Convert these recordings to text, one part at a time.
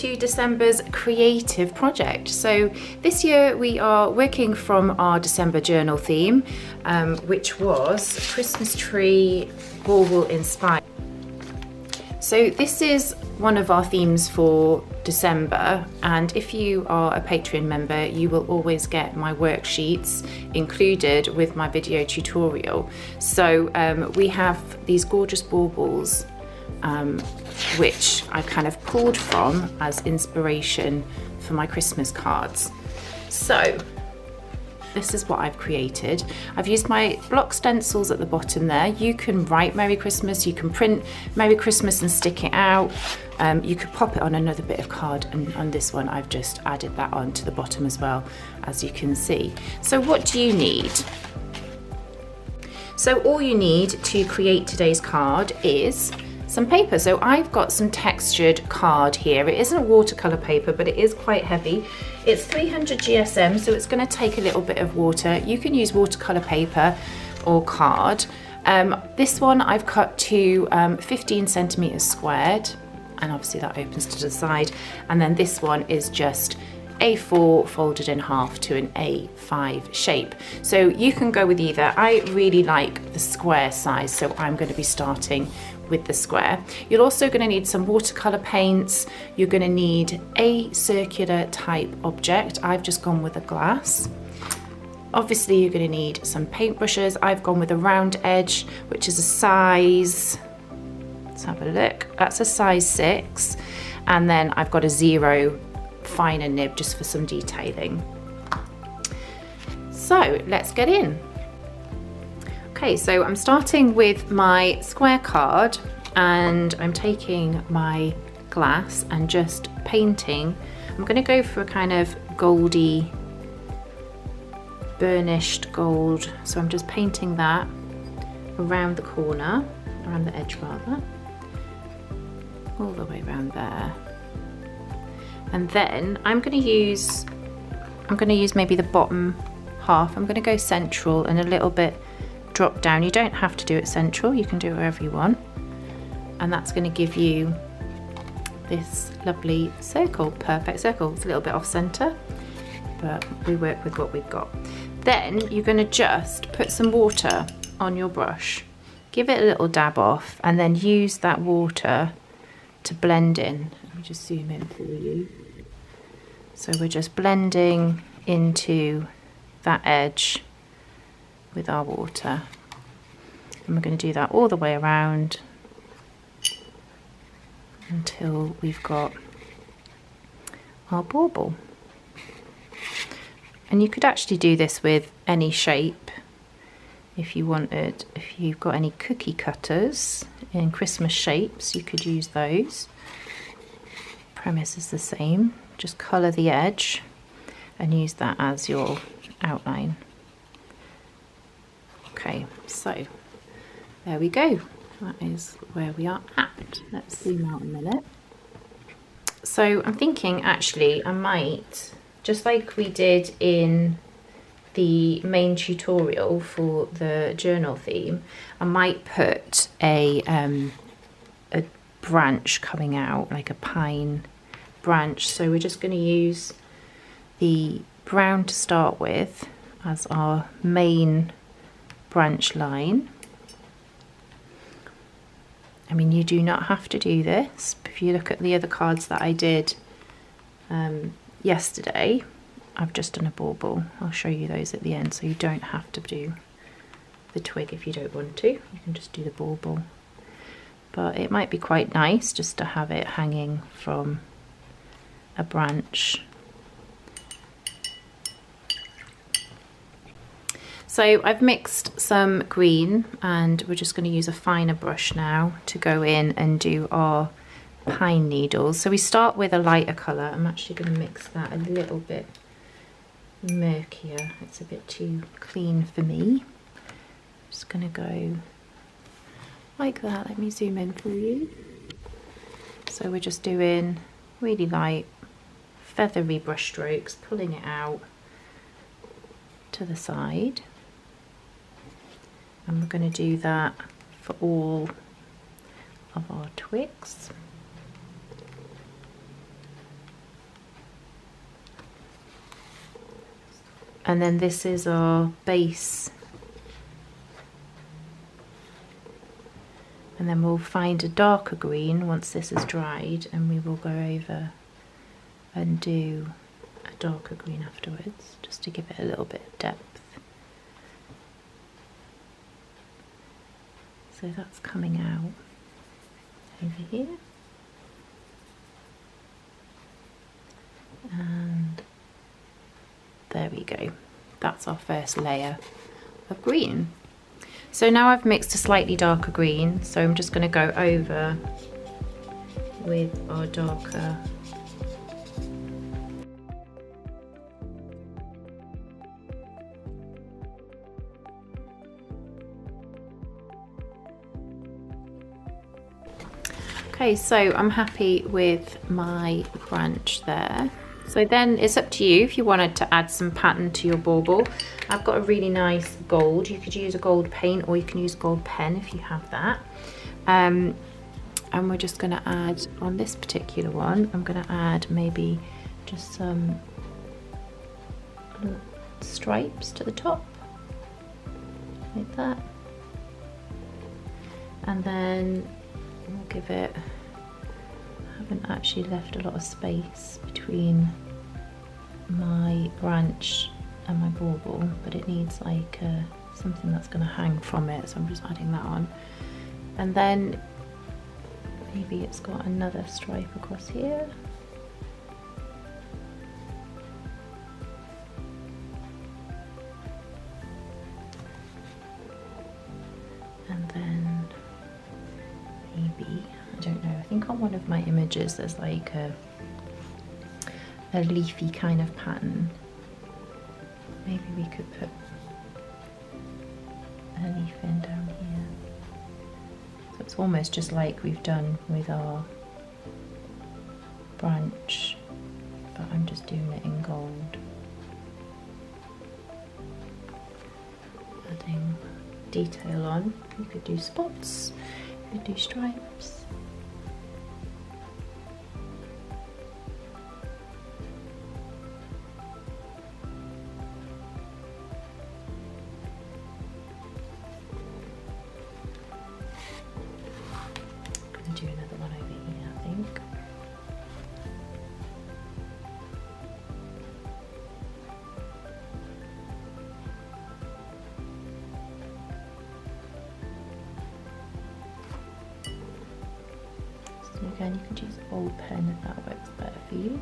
to December's creative project. So this year we are working from our December journal theme, which was Christmas tree bauble inspired. So this is one of our themes for December, and if you are a Patreon member, you will always get my worksheets included with my video tutorial. So we have these gorgeous baubles which I kind of pulled from as inspiration for my Christmas cards. So this is what I've created. I've used my block stencils at the bottom there. You can write Merry Christmas, you can print Merry Christmas and stick it out. You could pop it on another bit of card, and on this one I've just added that on to the bottom as well, as you can see. So what do you need? So all you need to create today's card is some paper. So I've got some textured card here. It isn't watercolor paper, but it is quite heavy. It's 300 GSM, so it's going to take a little bit of water. You can use watercolor paper or card. This one I've cut to 15 centimeters squared, and obviously that opens to the side. And then this one is just A4 folded in half to an A5 shape. So you can go with either. I really like the square size, so I'm going to be starting with the square. You're also going to need some watercolor paints. You're going to need a circular type object. I've just gone with a glass. Obviously you're going to need some paintbrushes. I've gone with a round edge, which is a size, let's have a look, that's a size 6, and then I've got a 0 finer nib just for some detailing. So let's get in. Okay, so I'm starting with my square card, and I'm taking my glass and just painting. I'm going to go for a kind of goldy, burnished gold. So I'm just painting that around the corner, around the edge rather, all the way around there. And then I'm going to use maybe the bottom half. I'm going to go central and a little bit drop down. You don't have to do it central, you can do it wherever you want. And that's going to give you this lovely circle, perfect circle. It's a little bit off center, but we work with what we've got. Then you're going to just put some water on your brush, give it a little dab off, and then use that water to blend in. Let me just zoom in for you. So we're just blending into that edge with our water, and we're going to do that all the way around until we've got our bauble. And you could actually do this with any shape if you wanted. If you've got any cookie cutters in Christmas shapes, you could use those. Premise is the same, just colour the edge and use that as your outline. Okay, so there we go. That is where we are at. Let's zoom out a minute. So I'm thinking actually I might, just like we did in the main tutorial for the journal theme, I might put a branch coming out, like a pine branch. So we're just going to use the brown to start with as our main branch line. I mean, you do not have to do this. If you look at the other cards that I did yesterday, I've just done a bauble. I'll show you those at the end, so you don't have to do the twig if you don't want to. You can just do the bauble. But it might be quite nice just to have it hanging from a branch. So I've mixed some green, and we're just going to use a finer brush now to go in and do our pine needles. So we start with a lighter colour. I'm actually going to mix that a little bit murkier. It's a bit too clean for me. Just going to go like that. Let me zoom in for you. So we're just doing really light, feathery brush strokes, pulling it out to the side. And we're going to do that for all of our twigs. And then this is our base. And then we'll find a darker green once this is dried, and we will go over and do a darker green afterwards, just to give it a little bit of depth. So that's coming out over here. And there we go. That's our first layer of green. So now I've mixed a slightly darker green, so I'm just going to go over with our darker Okay, so I'm happy with my branch there. So then it's up to you if you wanted to add some pattern to your bauble. I've got a really nice gold. You could use a gold paint, or you can use gold pen if you have that. And we're just going to add, on this particular one, I'm going to add maybe just some stripes to the top, like that. And then we'll give it, I haven't actually left a lot of space between my branch and my bauble, but it needs like something that's going to hang from it, so I'm just adding that on. And then maybe it's got another stripe across here. And then maybe, I don't know, I think on one of my images there's like a leafy kind of pattern. Maybe we could put a leaf in down here. So it's almost just like we've done with our branch, but I'm just doing it in gold. Adding detail on. You could do spots, you could do stripes. Do another one over here, I think. So again, you could use a bold pen if that works better for you.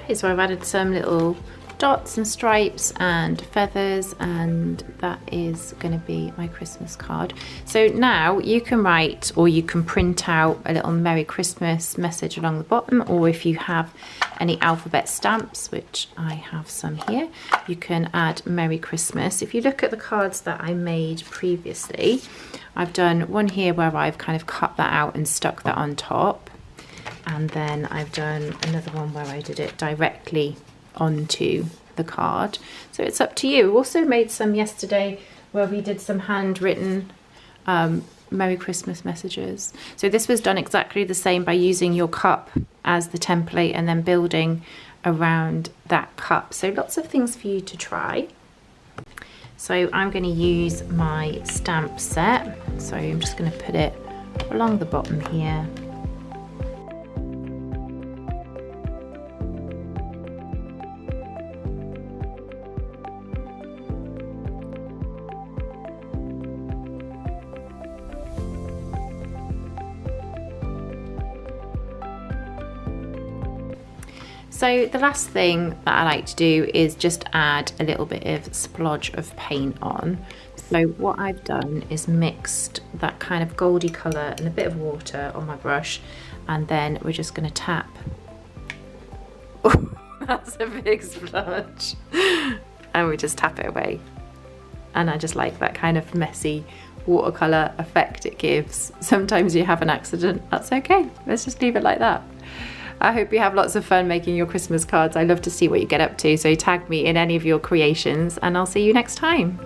Okay, so I've added some little dots and stripes and feathers, and that is going to be my Christmas card. So now you can write, or you can print out a little Merry Christmas message along the bottom, or if you have any alphabet stamps, which I have some here, you can add Merry Christmas. If you look at the cards that I made previously, I've done one here where I've kind of cut that out and stuck that on top. And then I've done another one where I did it directly onto the card. So it's up to you. Also made some yesterday where we did some handwritten Merry Christmas messages. So this was done exactly the same by using your cup as the template and then building around that cup. So lots of things for you to try. So I'm going to use my stamp set. So I'm just going to put it along the bottom here. So the last thing that I like to do is just add a little bit of splodge of paint on. So what I've done is mixed that kind of goldy colour and a bit of water on my brush, and then we're just going to tap. Oh, that's a big splodge. And we just tap it away. And I just like that kind of messy watercolour effect it gives. Sometimes you have an accident, that's okay. Let's just leave it like that. I hope you have lots of fun making your Christmas cards. I love to see what you get up to, so tag me in any of your creations, and I'll see you next time.